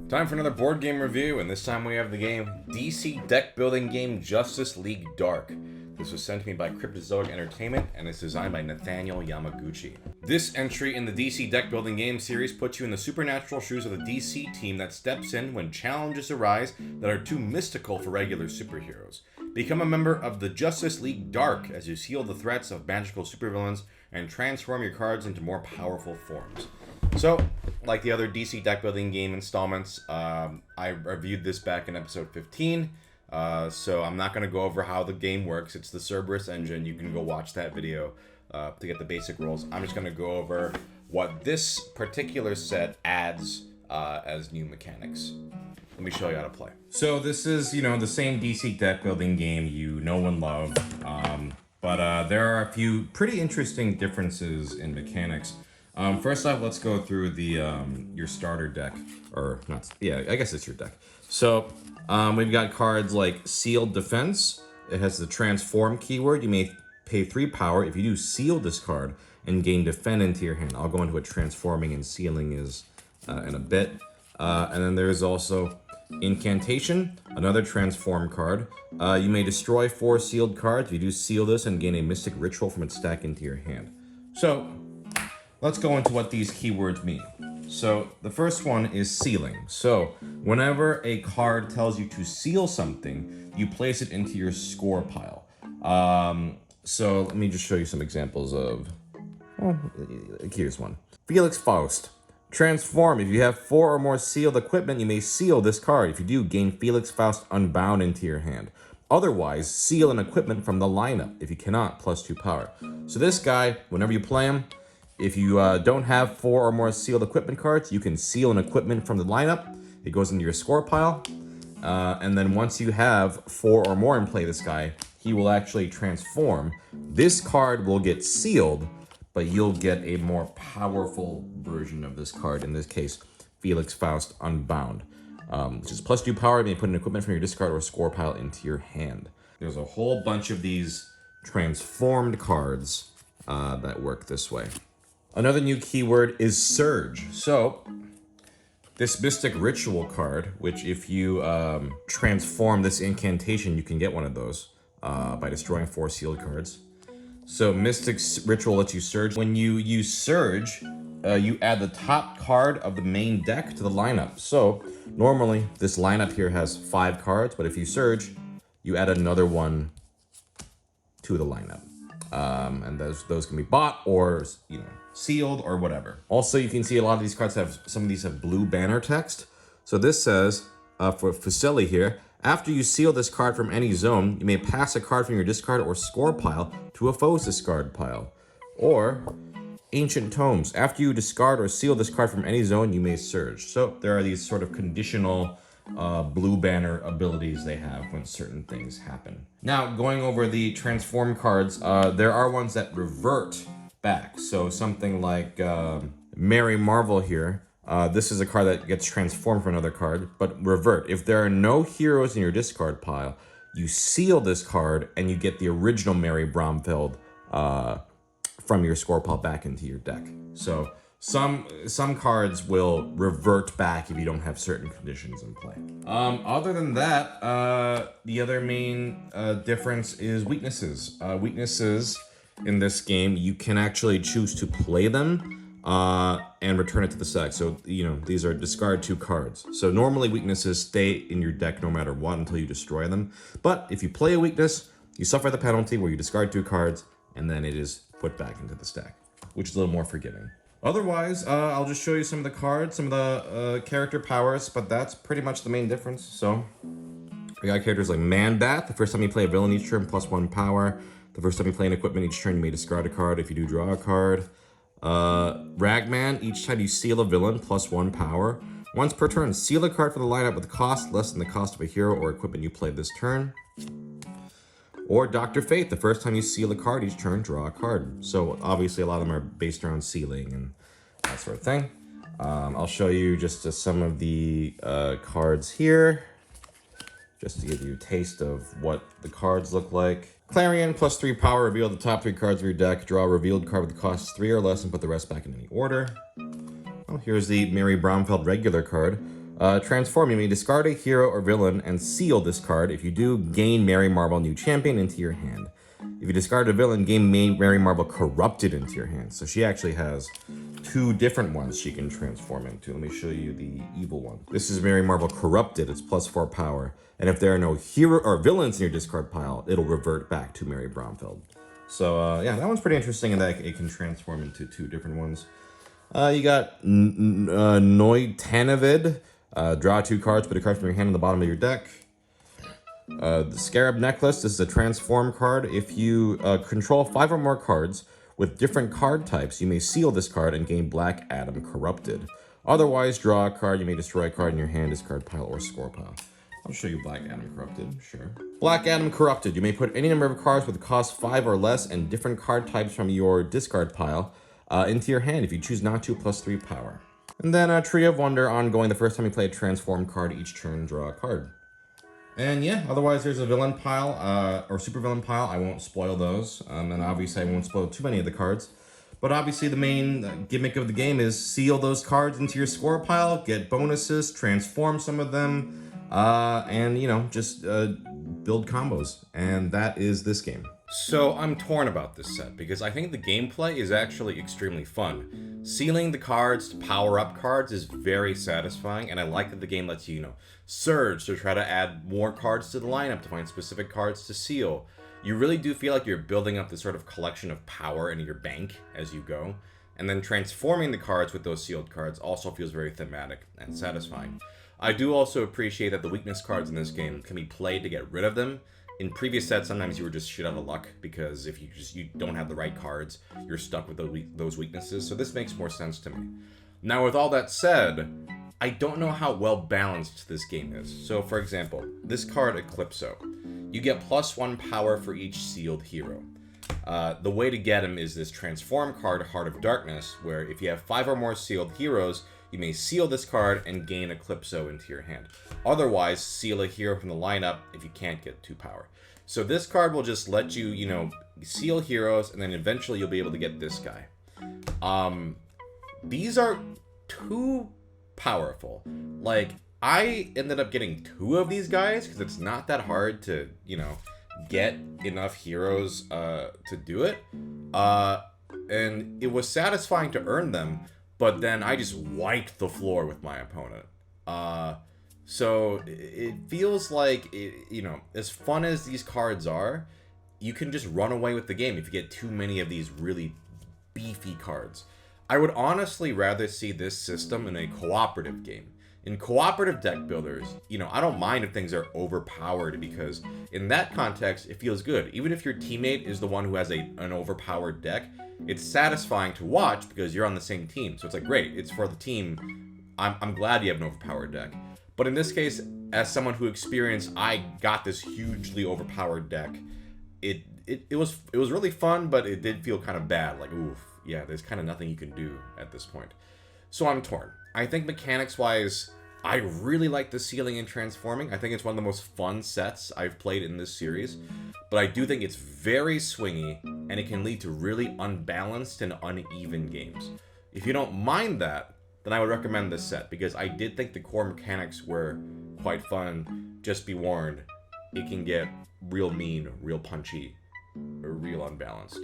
Time for another board game review, and this time we have the game DC deck building game Justice League Dark. This was sent to me by Cryptozoic Entertainment and is designed by Nathaniel Yamaguchi. This entry in the DC deck building game series puts you in the supernatural shoes of the DC team that steps in when challenges arise that are too mystical for regular superheroes. Become a member of the Justice League Dark as you seal the threats of magical supervillains and transform your cards into more powerful forms. So, like the other DC deck building game installments, I reviewed this back in episode 15, so I'm not going to go over how the game works. It's the Cerberus engine. You can go watch that video to get the basic rules. I'm just going to go over what this particular set adds as new mechanics. Let me show you how to play. So this is, the same DC deck building game you know and love, but there are a few pretty interesting differences in mechanics. First off, let's go through the your starter deck, or not. Yeah, I guess it's your deck. So we've got cards like Sealed Defense. It has the Transform keyword. You may pay 3 power if you do seal this card and gain Defend into your hand. I'll go into what transforming and sealing is in a bit. And then there's also Incantation, another Transform card. You may destroy 4 sealed cards if you do seal this and gain a Mystic Ritual from its stack into your hand. So let's go into what these keywords mean. So the first one is sealing. So whenever a card tells you to seal something, you place it into your score pile. So let me just show you some examples of, here's one. Felix Faust. Transform. If you have 4 or more sealed equipment, you may seal this card. If you do, gain Felix Faust Unbound into your hand. Otherwise, seal an equipment from the lineup. If you cannot, plus 2 power. So this guy, whenever you play him, if you don't have 4 or more sealed equipment cards, you can seal an equipment from the lineup. It goes into your score pile. And then once you have 4 or more in play, this guy, he will actually transform. This card will get sealed, but you'll get a more powerful version of this card. In this case, Felix Faust Unbound, which is plus 2 power. You may put an equipment from your discard or score pile into your hand. There's a whole bunch of these transformed cards that work this way. Another new keyword is Surge. So, this Mystic Ritual card, which if you transform this incantation, you can get one of those by destroying 4 sealed cards. So, Mystic Ritual lets you Surge. When you use Surge, you add the top card of the main deck to the lineup. So, normally, this lineup here has 5 cards, but if you Surge, you add another one to the lineup. And those can be bought or, sealed or whatever. Also, you can see a lot of these cards some of these have blue banner text. So this says, for Fuseli here, after you seal this card from any zone, you may pass a card from your discard or score pile to a foe's discard pile. Or Ancient Tomes, after you discard or seal this card from any zone, you may Surge. So there are these sort of conditional blue banner abilities they have when certain things happen. Now, going over the transform cards, there are ones that revert back. So something like Mary Marvel here. This is a card that gets transformed from another card, but revert. If there are no heroes in your discard pile, you seal this card and you get the original Mary Bromfeld from your score pile back into your deck. So some cards will revert back if you don't have certain conditions in play. Other than that, the other main difference is weaknesses. Weaknesses in this game, you can actually choose to play them and return it to the stack. So, these are discard 2 cards. So normally weaknesses stay in your deck no matter what until you destroy them. But if you play a weakness, you suffer the penalty where you discard 2 cards and then it is put back into the stack, which is a little more forgiving. Otherwise, I'll just show you some of the cards, some of the character powers, but that's pretty much the main difference. So we got characters like Man-Bat. The first time you play a villain each turn, plus 1 power. The first time you play an equipment each turn, you may discard a card. If you do, draw a card. Ragman, each time you seal a villain, plus 1 power. Once per turn, seal a card from the lineup with a cost less than the cost of a hero or equipment you played this turn. Or Dr. Fate, the first time you seal a card each turn, draw a card. So obviously a lot of them are based around sealing and that sort of thing. I'll show you just some of the cards here, just to give you a taste of what the cards look like. Clarion, plus 3 power, reveal the top 3 cards of your deck, draw a revealed card with the cost 3 or less, and put the rest back in any order. Well, here's the Mary Bromfeld regular card. Transform, you may discard a hero or villain and seal this card. If you do, gain Mary Marble New Champion into your hand. If you discard a villain, gain Mary Marble Corrupted into your hand. So she actually has 2 different ones she can transform into. Let me show you the evil one. This is Mary Marble Corrupted. It's +4 power. And if there are no hero or villains in your discard pile, it'll revert back to Mary Bromfeld. So yeah, that one's pretty interesting in that it can transform into 2 different ones. You got Noid Tanavid. Draw 2 cards, put a card from your hand on the bottom of your deck. The Scarab Necklace, this is a transform card. If you control 5 or more cards with different card types, you may seal this card and gain Black Adam Corrupted. Otherwise, draw a card, you may destroy a card in your hand, discard pile, or score pile. I'll show you Black Adam Corrupted, sure. Black Adam Corrupted, you may put any number of cards with cost 5 or less and different card types from your discard pile into your hand if you choose not to, +3 power. And then Tree of Wonder ongoing. The first time you play a transform card, each turn draw a card. And yeah, otherwise there's a villain pile, or super villain pile. I won't spoil those, and obviously I won't spoil too many of the cards. But obviously the main gimmick of the game is seal those cards into your score pile, get bonuses, transform some of them, and you know, just build combos. And that is this game. So I'm torn about this set because I think the gameplay is actually extremely fun. Sealing the cards to power up cards is very satisfying, and I like that the game lets you, surge to try to add more cards to the lineup to find specific cards to seal. You really do feel like you're building up this sort of collection of power in your bank as you go, and then transforming the cards with those sealed cards also feels very thematic and satisfying. I do also appreciate that the weakness cards in this game can be played to get rid of them. In previous sets, sometimes you were just shit out of luck because if you don't have the right cards, you're stuck with those weaknesses. So this makes more sense to me. Now, with all that said, I don't know how well balanced this game is. So, for example, this card Eclipso, you get +1 power for each sealed hero. The way to get him is this transform card, Heart of Darkness, where if you have 5 or more sealed heroes, you may seal this card and gain Eclipso into your hand. Otherwise, seal a hero from the lineup if you can't get 2 power. So this card will just let you, seal heroes, and then eventually you'll be able to get this guy. These are too powerful. Like, I ended up getting 2 of these guys because it's not that hard to, get enough heroes to do it. And it was satisfying to earn them, but then I just wiped the floor with my opponent. So it feels like, as fun as these cards are, you can just run away with the game if you get too many of these really beefy cards. I would honestly rather see this system in a cooperative game. In cooperative deck builders, I don't mind if things are overpowered because in that context, it feels good. Even if your teammate is the one who has an overpowered deck, it's satisfying to watch because you're on the same team. So it's like, great, it's for the team. I'm glad you have an overpowered deck. But in this case, as someone who experienced, I got this hugely overpowered deck. It was really fun, but it did feel kind of bad. Like, oof, yeah, there's kind of nothing you can do at this point. So I'm torn. I think mechanics-wise, I really like the sealing and transforming. I think it's one of the most fun sets I've played in this series. But I do think it's very swingy, and it can lead to really unbalanced and uneven games. If you don't mind that, then I would recommend this set, because I did think the core mechanics were quite fun. Just be warned, it can get real mean, real punchy, or real unbalanced.